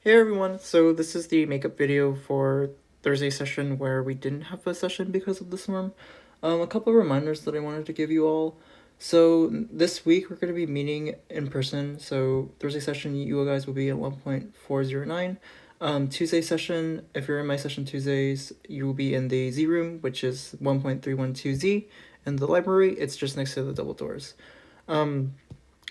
Hey everyone, so this is the makeup video for Thursday session where we didn't have a session because of the storm. A couple of reminders that I wanted to give you all. So this week we're going to be meeting in person, so Thursday session you guys will be at 1.409. Tuesday session, if you're in my session Tuesdays, you will be in the Z room, which is 1.312Z, in the library. It's just next to the double doors.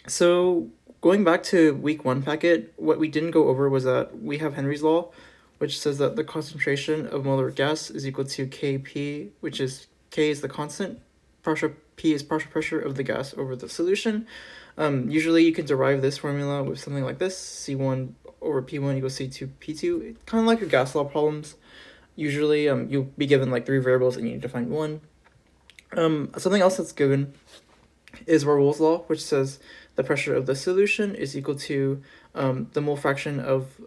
So going back to week one packet, what we didn't go over was that we have Henry's law, which says that the concentration of molar gas is equal to Kp, which is K is the constant, partial P is partial pressure of the gas over the solution. Usually you can derive this formula with something like this, C1 over P1 equals C2P2, kind of like your gas law problems. Usually you'll be given like three variables and you need to find one. Something else that's given is Raoult's law, which says the pressure of the solution is equal to the mole fraction of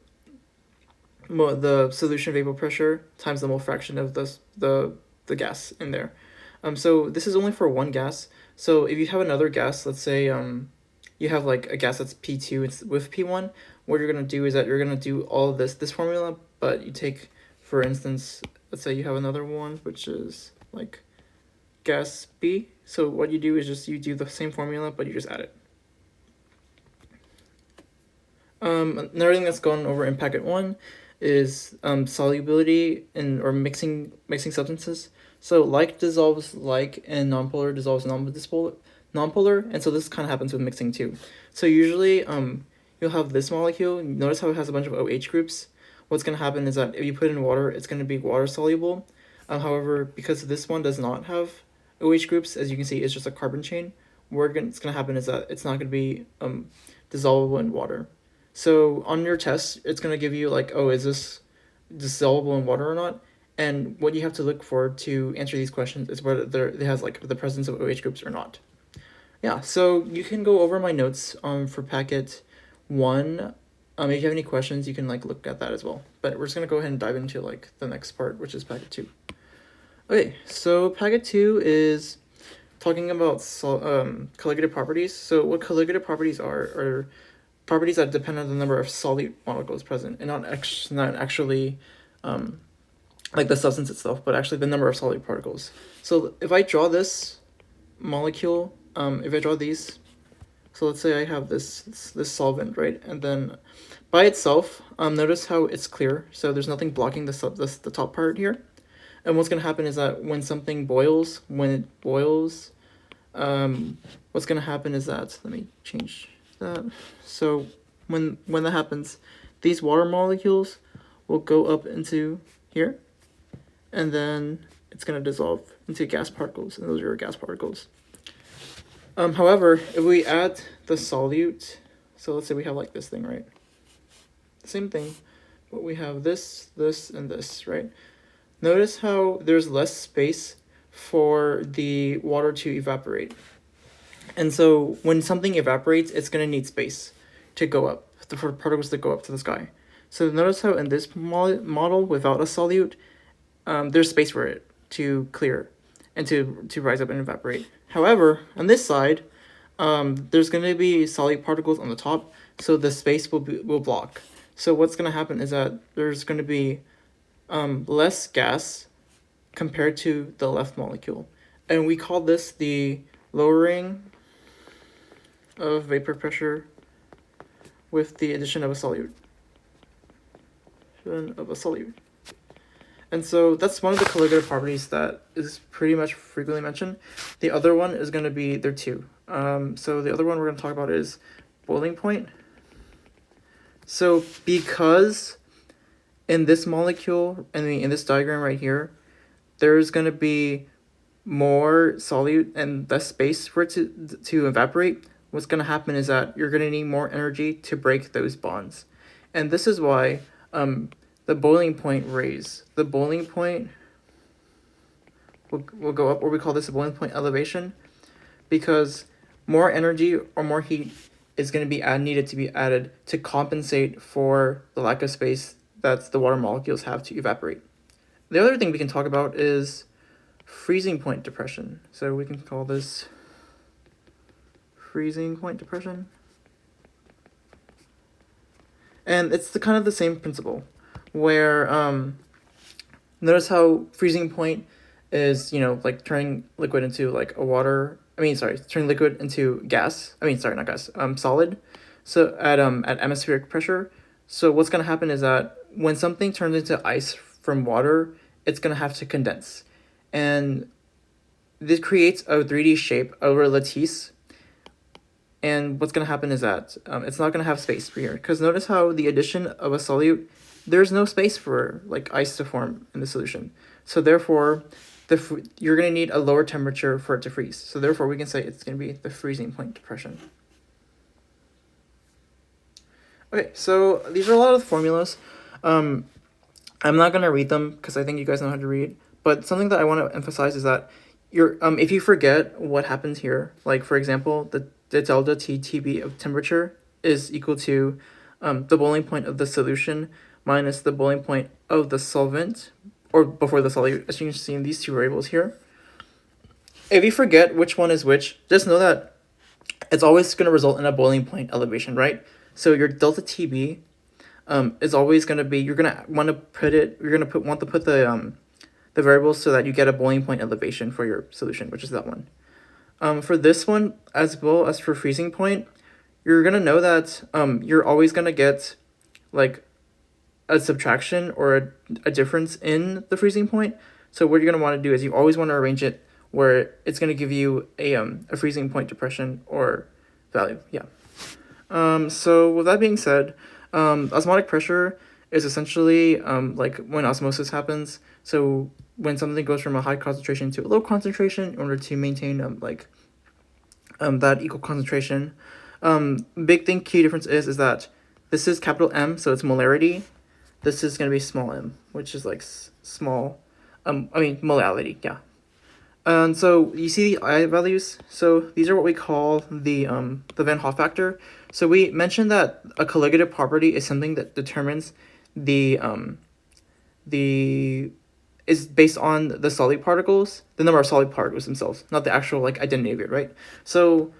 the solution vapor pressure times the mole fraction of the gas in there. So this is only for one gas. So if you have another gas, let's say you have like a gas that's P2 with P1, what you're going to do is that you're going to do all of this formula, but you take, for instance, let's say you have another one, which is like gas B. So what you do is just you do the same formula, but you just add it. Another thing that's gone over in packet 1 is solubility or mixing substances. So like dissolves like, and nonpolar dissolves nonpolar, and so this kind of happens with mixing too. So usually you'll have this molecule. Notice how it has a bunch of OH groups. What's going to happen is that if you put in water, it's going to be water soluble. However, because this one does not have OH groups, as you can see, it's just a carbon chain. What's going to happen is that it's not going to be dissolvable in water. So on your test, it's going to give you like, oh, is this dissolvable in water or not? And what you have to look for to answer these questions is whether it has like the presence of OH groups or not. Yeah, so you can go over my notes for packet 1. If you have any questions, you can like look at that as well. But we're just going to go ahead and dive into like the next part, which is packet 2. Okay, so packet 2 is talking about colligative properties. So what colligative properties are properties that depend on the number of solute molecules present, and not actually like the substance itself, but actually the number of solute particles. So if I draw this molecule, if I draw these, so let's say I have this solvent, right? And then by itself, notice how it's clear. So there's nothing blocking the top part here. And what's going to happen is that when something boils, what's going to happen is that, let me change that. So when that happens, these water molecules will go up into here, and then it's going to dissolve into gas particles, and those are your gas particles. However, if we add the solute, so let's say we have like this thing, right? Same thing, but we have this, and this, right? Notice how there's less space for the water to evaporate. And so when something evaporates, it's going to need space to go up, for particles to go up to the sky. So notice how in this model, without a solute, there's space for it to clear and to rise up and evaporate. However, on this side, there's going to be solute particles on the top, so the space will block. So what's going to happen is that there's going to be less gas compared to the left molecule. And we call this the lowering of vapor pressure with the addition of a solute. And so that's one of the colligative properties that is pretty much frequently mentioned. The other one is going to be, there are two. So the other one we're going to talk about is boiling point. So because in this molecule, in this diagram right here, there's going to be more solute and less space for it to evaporate, what's going to happen is that you're going to need more energy to break those bonds. And this is why the boiling point the boiling point will go up, or we call this a boiling point elevation, because more energy or more heat is going to be needed to be added to compensate for the lack of space that the water molecules have to evaporate. The other thing we can talk about is freezing point depression. So we can call this freezing point depression. And it's the kind of the same principle, where notice how freezing point is, like turning liquid into like a water. I mean, sorry, turning liquid into gas. I mean, sorry, not gas. Solid. So at atmospheric pressure. So what's gonna happen is that when something turns into ice from water, it's gonna have to condense, and this creates a 3D shape over a lattice. And what's gonna happen is that it's not gonna have space for here, because notice how the addition of a solute, there's no space for like ice to form in the solution. So therefore, you're gonna need a lower temperature for it to freeze. So therefore, we can say it's gonna be the freezing point depression. Okay, so these are a lot of formulas. I'm not gonna read them because I think you guys know how to read. But something that I want to emphasize is that if you forget what happens here, like for example, the delta TB of temperature is equal to the boiling point of the solution minus the boiling point of the solvent, or before the solute, as you can see in these two variables here. If you forget which one is which, just know that it's always going to result in a boiling point elevation, right? So your delta TB is always going to be, you're going to want to put it, you're going to want to put the variables so that you get a boiling point elevation for your solution, which is that one. For this one, as well as for freezing point, you're gonna know that you're always gonna get like a subtraction or a difference in the freezing point. So what you're gonna want to do is you always want to arrange it where it's gonna give you a freezing point depression or value. Yeah. So with that being said, osmotic pressure is essentially like when osmosis happens. So when something goes from a high concentration to a low concentration in order to maintain that equal concentration. Big thing, key difference is that this is capital M, so it's molarity. This is going to be small m, which is like small, molality, yeah. And so you see the I values. So these are what we call the Van Hoff factor. So we mentioned that a colligative property is something that determines the is based on the solid particles, the number of solid particles themselves, not the actual like identity of it, right? So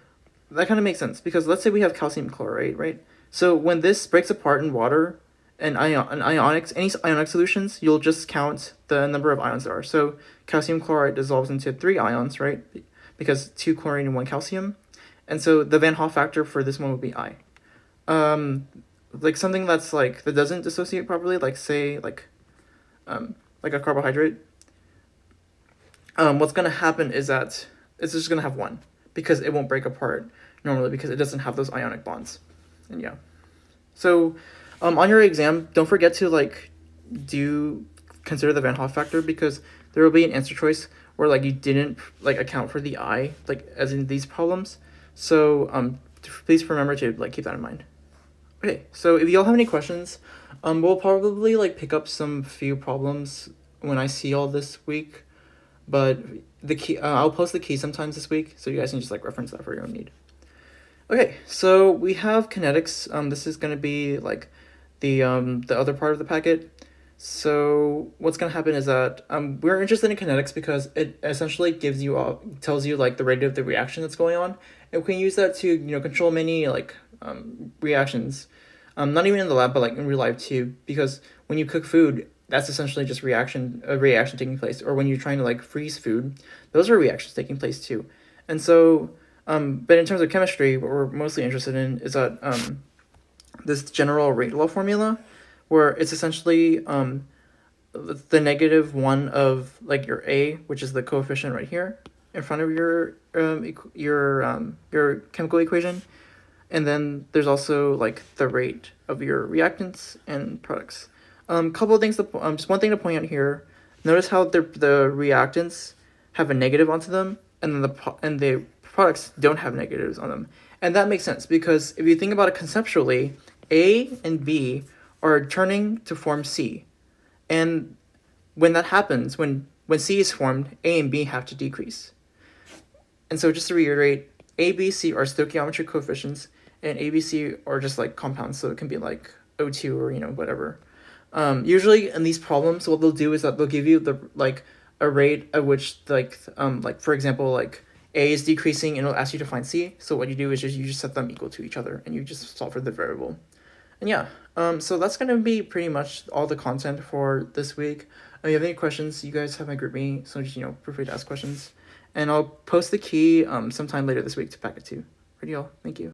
that kind of makes sense, because let's say we have calcium chloride, right? So when this breaks apart in water and any ionic solutions, you'll just count the number of ions there are. So calcium chloride dissolves into 3 ions, right? Because 2 chlorine and 1 calcium. And so the Van Hoff factor for this one would be I. Like something that's like, that doesn't dissociate properly, like say like a carbohydrate, what's gonna happen is that it's just gonna have 1, because it won't break apart normally because it doesn't have those ionic bonds. And yeah. So on your exam, don't forget to like consider the Van Hoff factor, because there will be an answer choice where like you didn't like account for the I, like as in these problems. So please remember to like keep that in mind. Okay, so if y'all have any questions, we'll probably like pick up some few problems when I see y'all this week, but the key, I'll post the key sometimes this week, so you guys can just like reference that for your own need. Okay, so we have kinetics. This is gonna be like the other part of the packet. So what's gonna happen is that we're interested in kinetics because it essentially tells you like the rate of the reaction that's going on, and we can use that to control many like reactions, not even in the lab but like in real life too, because when you cook food, that's essentially just a reaction taking place, or when you're trying to like freeze food, those are reactions taking place too. And so but in terms of chemistry, what we're mostly interested in is that this general rate law formula, where it's essentially the -1 of like your A, which is the coefficient right here in front of your chemical equation, and then there's also like the rate of your reactants and products. Couple of things just one thing to point out here. Notice how the reactants have a negative onto them, and then the products don't have negatives on them. And that makes sense, because if you think about it conceptually, A and B are turning to form C. And when that happens, when C is formed, A and B have to decrease. And so just to reiterate, A, B, C are stoichiometric coefficients, and A, B, C are just like compounds, so it can be like O2 or whatever. Usually in these problems, what they'll do is that they'll give you the like a rate at which like for example like A is decreasing, and it'll ask you to find C. So what you do is you just set them equal to each other, and you just solve for the variable. And yeah, so that's gonna be pretty much all the content for this week. If you have any questions, you guys have my group me, so just feel free to ask questions, and I'll post the key sometime later this week to packet 2. Alrighty, y'all. Thank you.